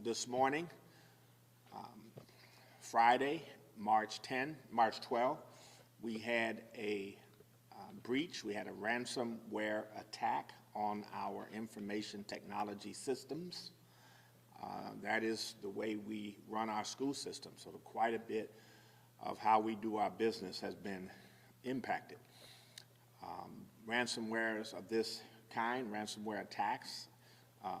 this morning, Friday, March 12, we had a breach. We had a ransomware attack on our information technology systems. That is the way we run our school system. So quite a bit of how we do our business has been impacted. Ransomwares of this kind, ransomware attacks,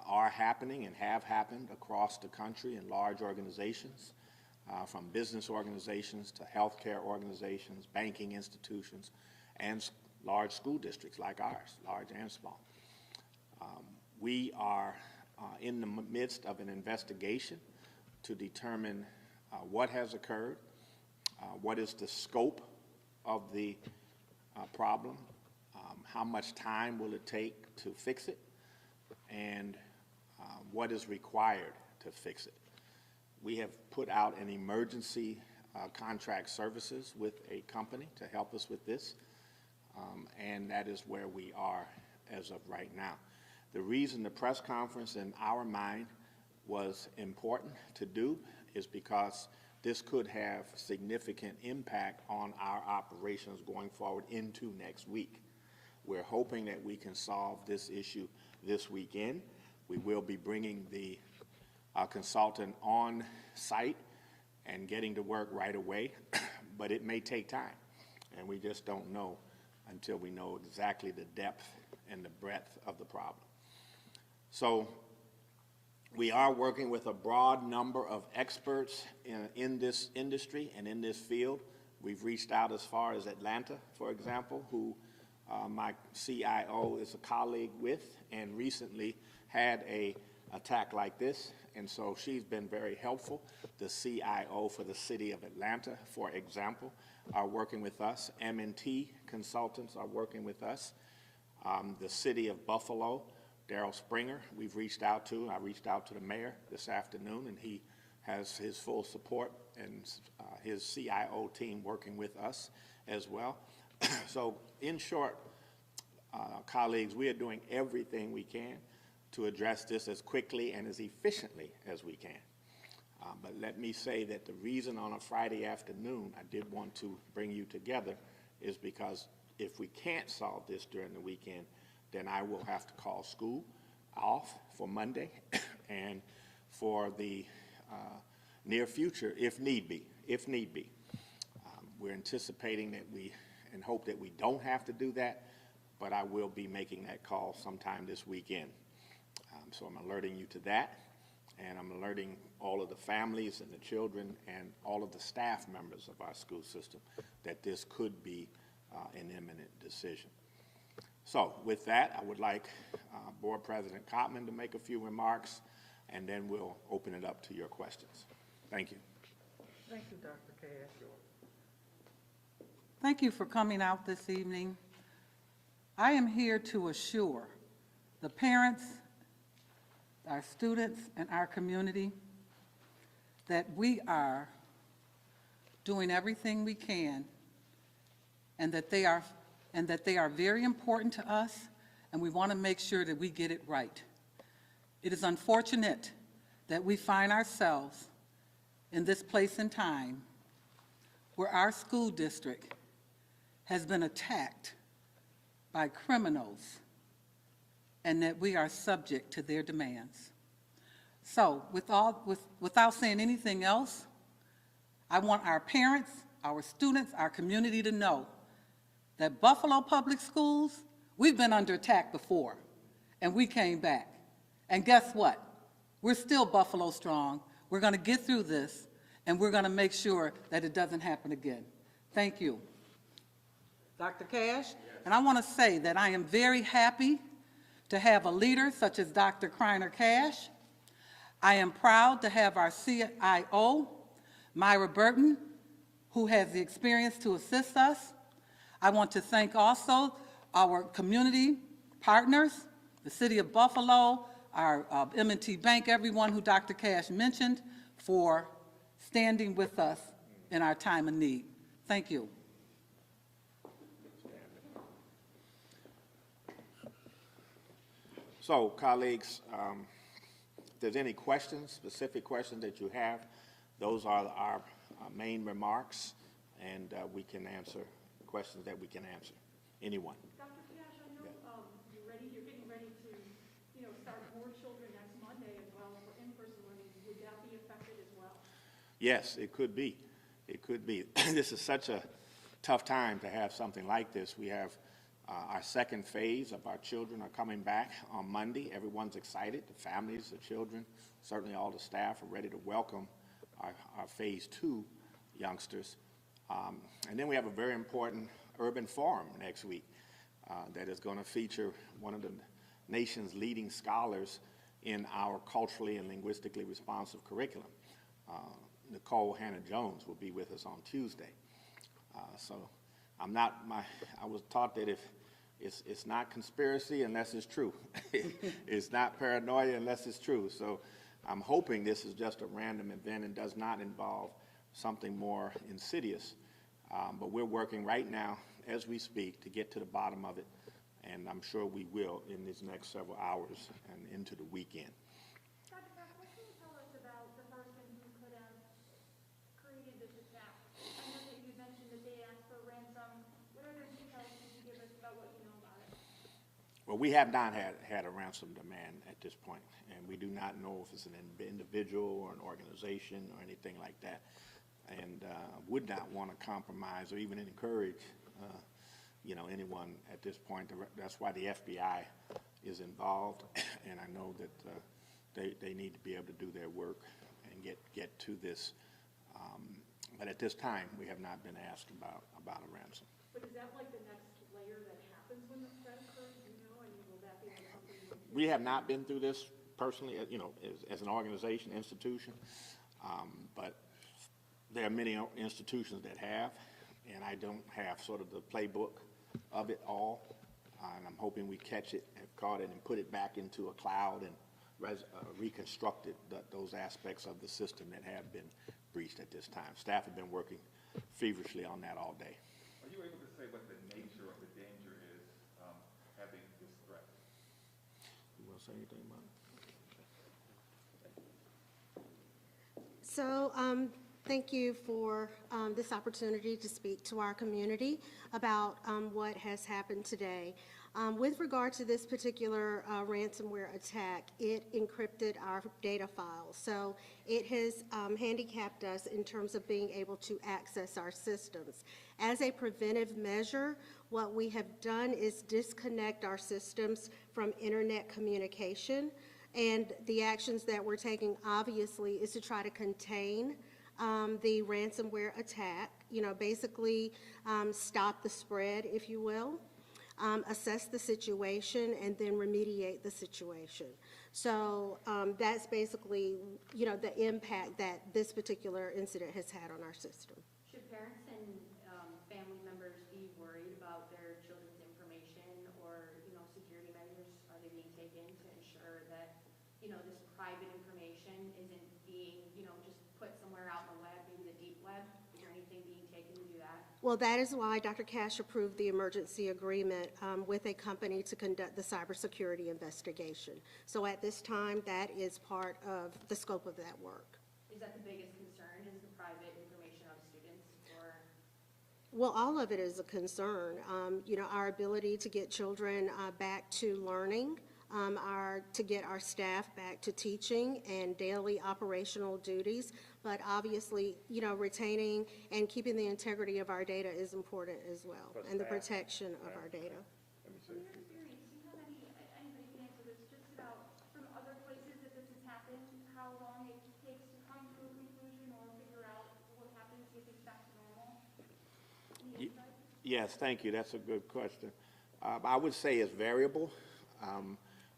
are happening and have happened across the country in large organizations, from business organizations to healthcare organizations, banking institutions, and large school districts like ours, large and small. We are in the midst of an investigation to determine what has occurred, what is the scope of the problem, how much time will it take to fix it, and what is required to fix it. We have put out an emergency contract services with a company to help us with this, and that is where we are as of right now. The reason the press conference in our mind was important to do is because this could have significant impact on our operations going forward into next week. We're hoping that we can solve this issue this weekend. We will be bringing the consultant on site and getting to work right away, but it may take time, and we just don't know until we know exactly the depth and the breadth of the problem. So we are working with a broad number of experts in this industry and in this field. We've reached out as far as Atlanta, for example, who my CIO is a colleague with and recently had an attack like this, and so she's been very helpful. The CIO for the city of Atlanta, for example, are working with us. M&T consultants are working with us. The city of Buffalo, Daryl Springer, we've reached out to. I reached out to the mayor this afternoon, and he has his full support and his CIO team working with us as well. So in short, colleagues, we are doing everything we can to address this as quickly and as efficiently as we can. But let me say that the reason on a Friday afternoon I did want to bring you together is because if we can't solve this during the weekend, then I will have to call school off for Monday and for the near future, if need be. We're anticipating that and hope that we don't have to do that, but I will be making that call sometime this weekend. So I'm alerting you to that, and I'm alerting all of the families and the children and all of the staff members of our school system that this could be an imminent decision. So with that, I would like Board President Cotman to make a few remarks, and then we'll open it up to your questions. Thank you. Thank you, Dr. Cash. Thank you for coming out this evening. I am here to assure the parents, our students, and our community that we are doing everything we can and that they are very important to us, and we want to make sure that we get it right. It is unfortunate that we find ourselves in this place and time where our school district has been attacked by criminals and that we are subject to their demands. So without saying anything else, I want our parents, our students, our community to know that Buffalo Public Schools, we've been under attack before, and we came back. And guess what? We're still Buffalo strong. We're going to get through this, and we're going to make sure that it doesn't happen again. Thank you. Dr. Cash, and I want to say that I am very happy to have a leader such as Dr. Kreiner Cash. I am proud to have our CIO, Myra Burton, who has the experience to assist us. I want to thank also our community partners, the City of Buffalo, our M&T Bank, everyone who Dr. Cash mentioned, for standing with us in our time of need. Thank you. So, colleagues, if there's any questions, specific questions that you have, those are our main remarks, and we can answer questions that we can answer. Anyone? Dr. Cash, I know you're getting ready to, start more children next Monday as well for in-person learning. Would that be affected as well? Yes, it could be. It could be. This is such a tough time to have something like this. We have our second phase of our children are coming back on Monday. Everyone's excited, the families, the children, certainly all the staff are ready to welcome our phase 2 youngsters. And then we have a very important urban forum next week that is going to feature one of the nation's leading scholars in our culturally and linguistically responsive curriculum. Nicole Hannah-Jones will be with us on Tuesday. So I was taught that if it's not conspiracy unless it's true. It's not paranoia unless it's true. So I'm hoping this is just a random event and does not involve something more insidious. But we're working right now as we speak to get to the bottom of it, and I'm sure we will in these next several hours and into the weekend. Dr. Cash, what can you tell us about the person who could have created this attack? I know that you mentioned that they asked for ransom. What other details can you give us about what you know about it? Well, we have not had a ransom demand at this point, and we do not know if it's an individual or an organization or anything like that, and would not want to compromise or even encourage anyone at this point. That's why the FBI is involved, and I know that they need to be able to do their work and get to this. But at this time, we have not been asked about a ransom. But is that like the next layer that happens when that occurs? Do you know? I mean, will that be like something? We have not been through this personally, as an organization, institution, but there are many institutions that have, and I don't have sort of the playbook of it all, and I'm hoping we catch it, have caught it, and put it back into a cloud and reconstructed those aspects of the system that have been breached at this time. Staff have been working feverishly on that all day. Are you able to say what the nature of the danger is having this threat? You want to say anything about it? So, thank you for this opportunity to speak to our community about what has happened today. With regard to this particular ransomware attack, it encrypted our data files. So it has handicapped us in terms of being able to access our systems. As a preventive measure, what we have done is disconnect our systems from internet communication. And the actions that we're taking, obviously, is to try to contain the ransomware attack, basically stop the spread, if you will, assess the situation, and then remediate the situation. So that's basically, the impact that this particular incident has had on our system. Should parents and family members be worried about their children's information or, security measures? Are they being taken to ensure that, this private information isn't being, just put somewhere out in the web, maybe the deep web? Is there anything being taken to do that? Well, that is why Dr. Cash approved the emergency agreement with a company to conduct the cybersecurity investigation. So at this time, that is part of the scope of that work. Is that the biggest concern, is the private information of students, or? Well, all of it is a concern. Our ability to get children back to learning, to get our staff back to teaching and daily operational duties, but obviously, retaining and keeping the integrity of our data is important as well, and the protection of our data. From your experience, do you have anybody can answer this, just about from other places that this has happened, how long it takes to come to a conclusion or figure out what happens to get things back to normal? Any insight? Yes, thank you. That's a good question. I would say it's variable.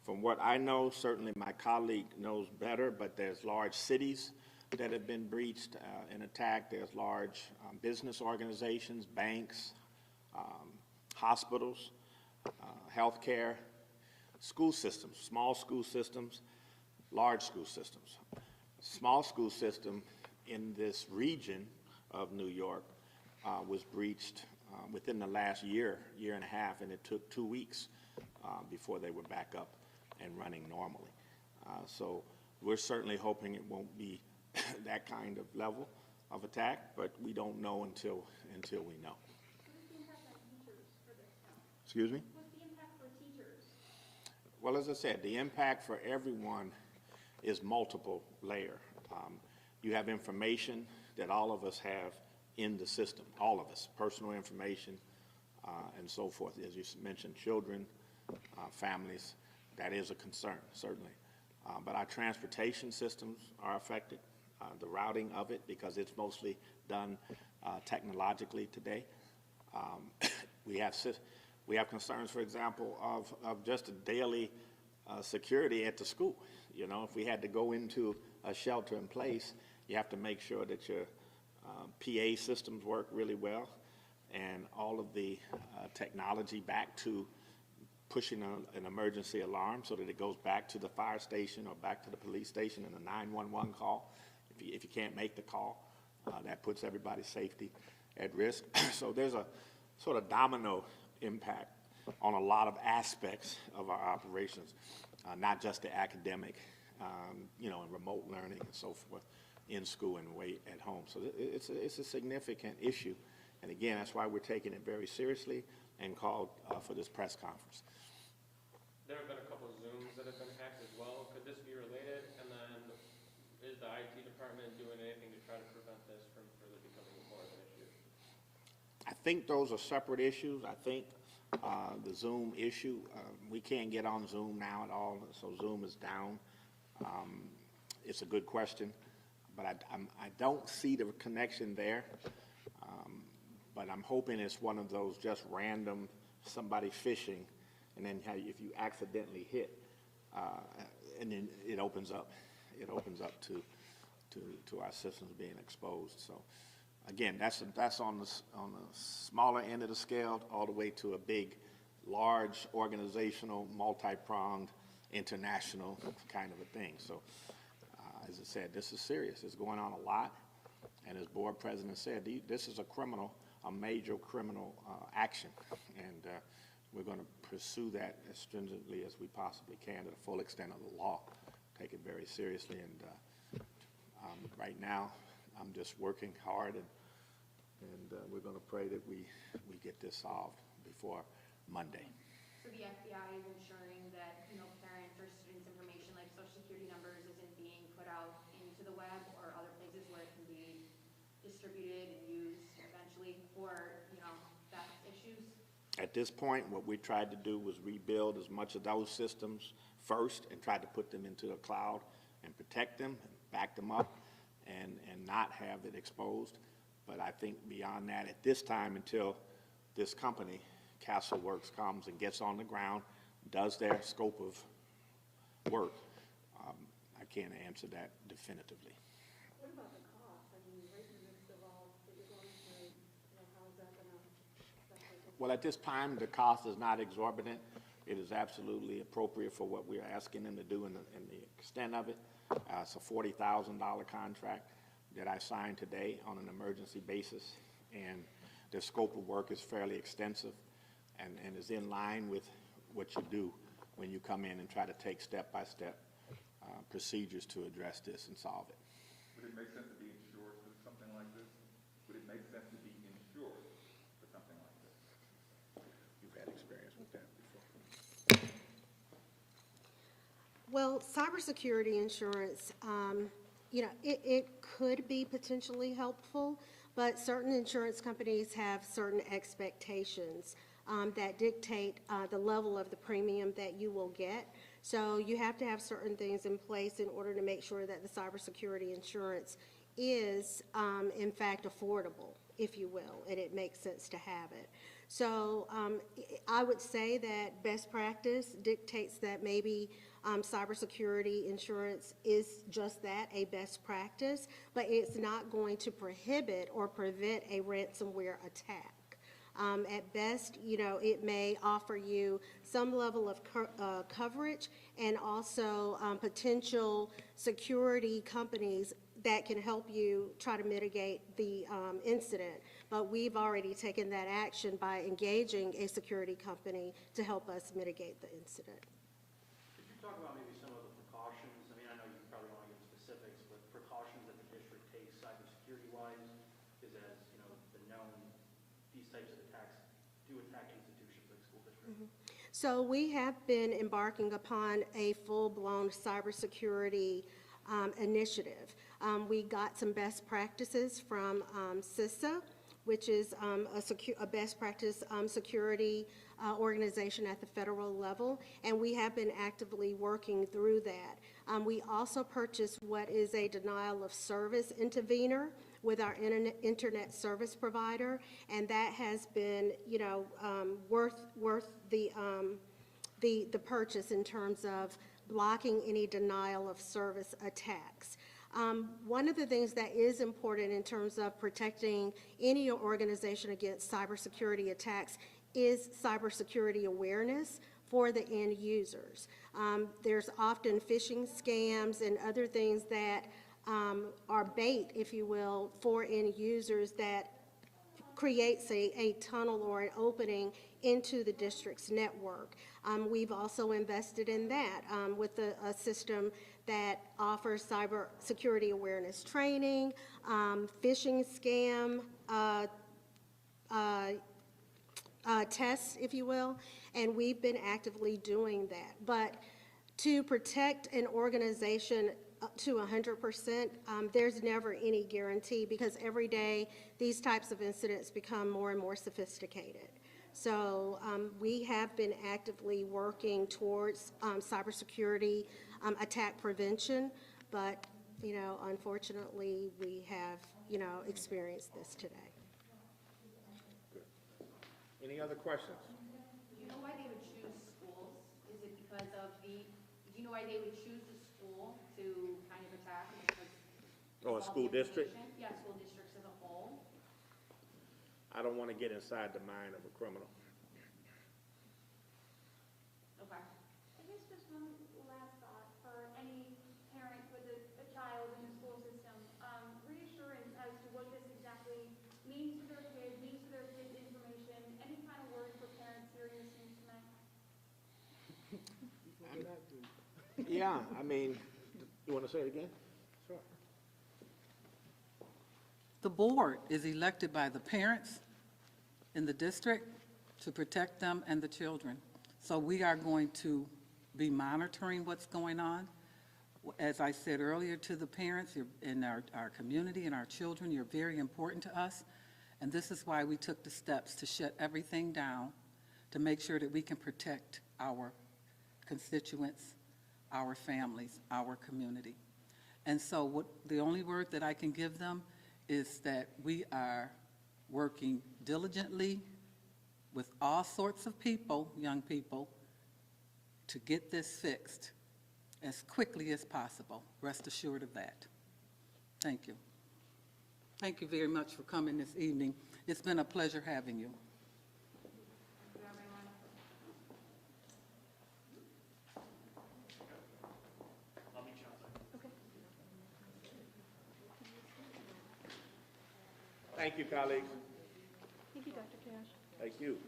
From what I know, certainly my colleague knows better, but there's large cities that have been breached and attacked. There's large business organizations, banks, hospitals, healthcare, school systems, small school systems, large school systems. Small school system in this region of New York was breached within the last year and a half, and it took 2 weeks before they were back up and running normally. So we're certainly hoping it won't be that kind of level of attack, but we don't know until we know. What is the impact on teachers for this now? Excuse me? What's the impact for teachers? Well, as I said, the impact for everyone is multiple layer. You have information that all of us have in the system, all of us, personal information and so forth. As you mentioned, children, families, that is a concern, certainly. But our transportation systems are affected, the routing of it, because it's mostly done technologically today. We have concerns, for example, of just a daily security at the school. You know, if we had to go into a shelter in place, you have to make sure that your PA systems work really well, and all of the technology back to pushing an emergency alarm so that it goes back to the fire station or back to the police station and a 911 call. If you can't make the call, that puts everybody's safety at risk. So there's a sort of domino impact on a lot of aspects of our operations, not just the academic, you know, and remote learning and so forth in school and way at home. So it's a significant issue. And again, that's why we're taking it very seriously and called for this press conference. There have been a couple of Zooms that have been hacked as well. Could this be related? And then is the IT department doing anything to try to prevent this from further becoming more of an issue? I think those are separate issues. I think the Zoom issue, we can't get on Zoom now at all, so Zoom is down. It's a good question, but I don't see the connection there. But I'm hoping it's one of those just random, somebody phishing, and then if you accidentally hit, and then it opens up to our systems being exposed. So again, that's on the smaller end of the scale, all the way to a big, large organizational, multi-pronged, international kind of a thing. So as I said, this is serious. It's going on a lot, and as board president said, this is a major criminal action, and we're going to pursue that as stringently as we possibly can to the full extent of the law. Take it very seriously, and right now I'm just working hard, and we're going to pray that we get this solved before Monday. So the FBI is ensuring that, you know, parents or students' information like social security numbers isn't being put out into the web or other places where it can be distributed and used eventually for, you know, theft issues? At this point, what we tried to do was rebuild as much of those systems first and tried to put them into the cloud and protect them, and back them up, and not have it exposed. But I think beyond that, at this time, until this company, CastleWorks, comes and gets on the ground, does their scope of work, I can't answer that definitively. What about the cost? I mean, right in the midst of all that you're going through, you know, how is that going to? Well, at this time, the cost is not exorbitant. It is absolutely appropriate for what we're asking them to do in the extent of it. It's a $40,000 contract that I signed today on an emergency basis, and the scope of work is fairly extensive and is in line with what you do when you come in and try to take step-by-step procedures to address this and solve it. Would it make sense to be insured for something like this? Would it make sense to be insured for something like this? You've had experience with that before. Well, cybersecurity insurance, you know, it could be potentially helpful, but certain insurance companies have certain expectations that dictate the level of the premium that you will get. So you have to have certain things in place in order to make sure that the cybersecurity insurance is, in fact, affordable, if you will, and it makes sense to have it. So I would say that best practice dictates that maybe cybersecurity insurance is just that, a best practice, but it's not going to prohibit or prevent a ransomware attack. At best, you know, it may offer you some level of coverage and also potential security companies that can help you try to mitigate the incident. But we've already taken that action by engaging a security company to help us mitigate the incident. Could you talk about maybe some of the precautions? I mean, I know you probably don't So we have been embarking upon a full-blown cybersecurity initiative. We got some best practices from CISA, which is a best practice security organization at the federal level, and we have been actively working through that. We also purchased what is a denial of service intervener with our internet service provider, and that has been, worth the purchase in terms of blocking any denial of service attacks. One of the things that is important in terms of protecting any organization against cybersecurity attacks is cybersecurity awareness for the end users. There's often phishing scams and other things that are bait, if you will, for end users that creates a tunnel or an opening into the district's network. We've also invested in that with a system that offers cybersecurity awareness training, phishing scam tests, if you will, and we've been actively doing that. But to protect an organization to 100%, there's never any guarantee, because every day these types of incidents become more and more sophisticated. So we have been actively working towards cybersecurity attack prevention, but unfortunately we have experienced this today. Any other questions? Do you know why they would choose schools? Is it because of do you know why they would choose the school to kind of attack? Or a school district? Yeah, school districts as a whole. I don't want to get inside the mind of a criminal. Okay. I guess just one last thought for any parent with a child in the school system, reassurance as to what this exactly means to their kid, means to their kid's information, any kind of word for parents hearing this news tonight? Yeah, I mean, you want to say it again? Sure. The board is elected by the parents in the district to protect them and the children. So we are going to be monitoring what's going on. As I said earlier to the parents, you're in our community and our children, you're very important to us. And this is why we took the steps to shut everything down, to make sure that we can protect our constituents, our families, our community. And so the only word that I can give them is that we are working diligently with all sorts of people, young people, to get this fixed as quickly as possible. Rest assured of that. Thank you. Thank you very much for coming this evening. It's been a pleasure having you. Thank you, colleagues. Thank you, Dr. Cash. Thank you.